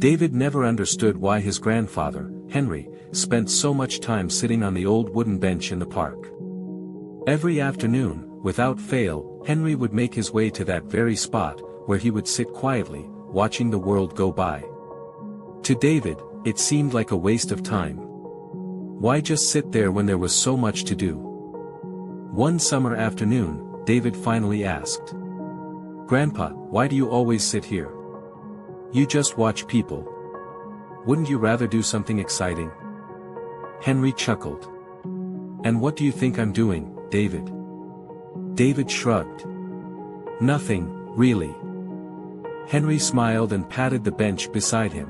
David never understood why his grandfather, Henry, spent so much time sitting on the old wooden bench in the park. Every afternoon, without fail, Henry would make his way to that very spot, where he would sit quietly, watching the world go by. To David, it seemed like a waste of time. Why just sit there when there was so much to do? One summer afternoon, David finally asked, "Grandpa, why do you always sit here? You just watch people. Wouldn't you rather do something exciting?" Henry chuckled. "And what do you think I'm doing, David?" David shrugged. "Nothing, really." Henry smiled and patted the bench beside him.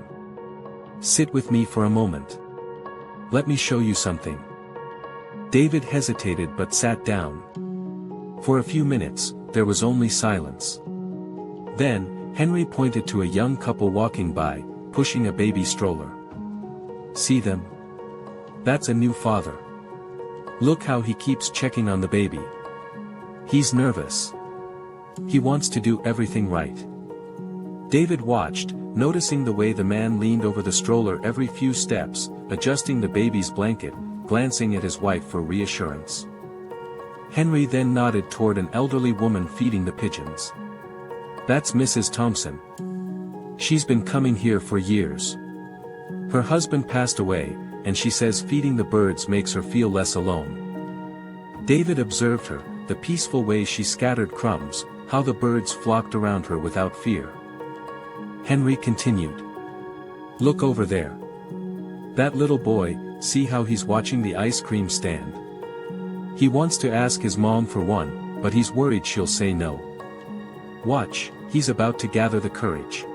"Sit with me for a moment. Let me show you something." David hesitated but sat down. For a few minutes, there was only silence. Then, Henry pointed to a young couple walking by, pushing a baby stroller. "See them? That's a new father. Look how he keeps checking on the baby. He's nervous. He wants to do everything right." David watched, noticing the way the man leaned over the stroller every few steps, adjusting the baby's blanket, glancing at his wife for reassurance. Henry then nodded toward an elderly woman feeding the pigeons. "That's Mrs. Thompson. She's been coming here for years. Her husband passed away, and she says feeding the birds makes her feel less alone." David observed her, the peaceful way she scattered crumbs, how the birds flocked around her without fear. Henry continued. "Look over there. That little boy, see how he's watching the ice cream stand? He wants to ask his mom for one, but he's worried she'll say no. Watch, he's about to gather the courage."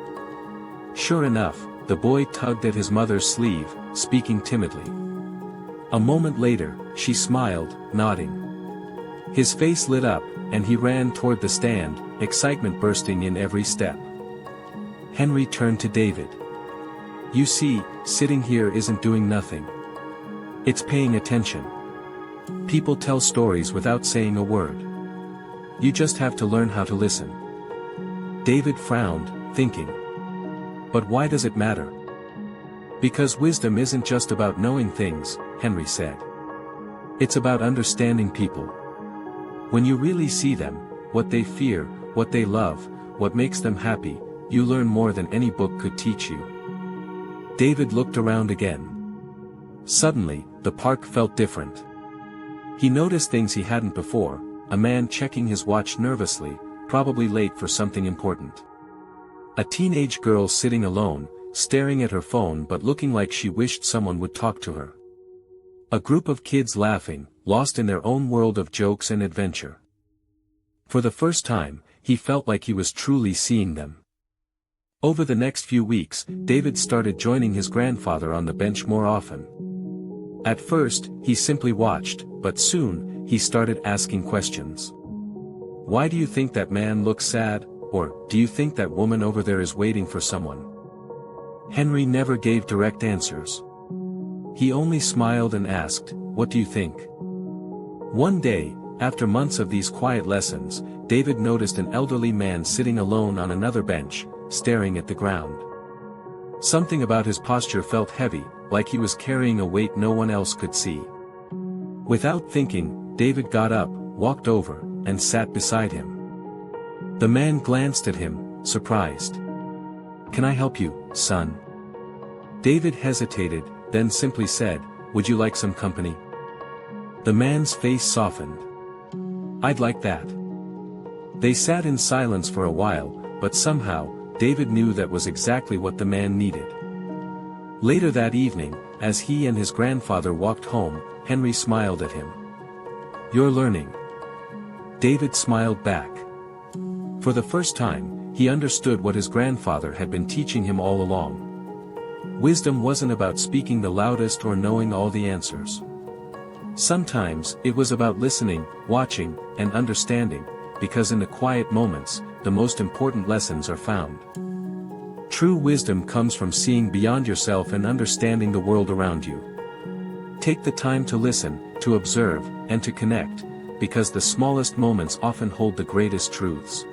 Sure enough, the boy tugged at his mother's sleeve, speaking timidly. A moment later, she smiled, nodding. His face lit up, and he ran toward the stand, excitement bursting in every step. Henry turned to David. "You see, sitting here isn't doing nothing. It's paying attention. People tell stories without saying a word. You just have to learn how to listen." David frowned, thinking. "But why does it matter?" "Because wisdom isn't just about knowing things," Henry said. "It's about understanding people. When you really see them, what they fear, what they love, what makes them happy, you learn more than any book could teach you." David looked around again. Suddenly, the park felt different. He noticed things he hadn't before, a man checking his watch nervously, probably late for something important. A teenage girl sitting alone, staring at her phone but looking like she wished someone would talk to her. A group of kids laughing, lost in their own world of jokes and adventure. For the first time, he felt like he was truly seeing them. Over the next few weeks, David started joining his grandfather on the bench more often. At first, he simply watched, but soon, he started asking questions. "Why do you think that man looks sad?" Or, "Do you think that woman over there is waiting for someone?" Henry never gave direct answers. He only smiled and asked, "What do you think?" One day, after months of these quiet lessons, David noticed an elderly man sitting alone on another bench, staring at the ground. Something about his posture felt heavy, like he was carrying a weight no one else could see. Without thinking, David got up, walked over, and sat beside him. The man glanced at him, surprised. "Can I help you, son?" David hesitated, then simply said, "Would you like some company?" The man's face softened. "I'd like that." They sat in silence for a while, but somehow, David knew that was exactly what the man needed. Later that evening, as he and his grandfather walked home, Henry smiled at him. "You're learning." David smiled back. For the first time, he understood what his grandfather had been teaching him all along. Wisdom wasn't about speaking the loudest or knowing all the answers. Sometimes, it was about listening, watching, and understanding, because in the quiet moments, the most important lessons are found. True wisdom comes from seeing beyond yourself and understanding the world around you. Take the time to listen, to observe, and to connect, because the smallest moments often hold the greatest truths.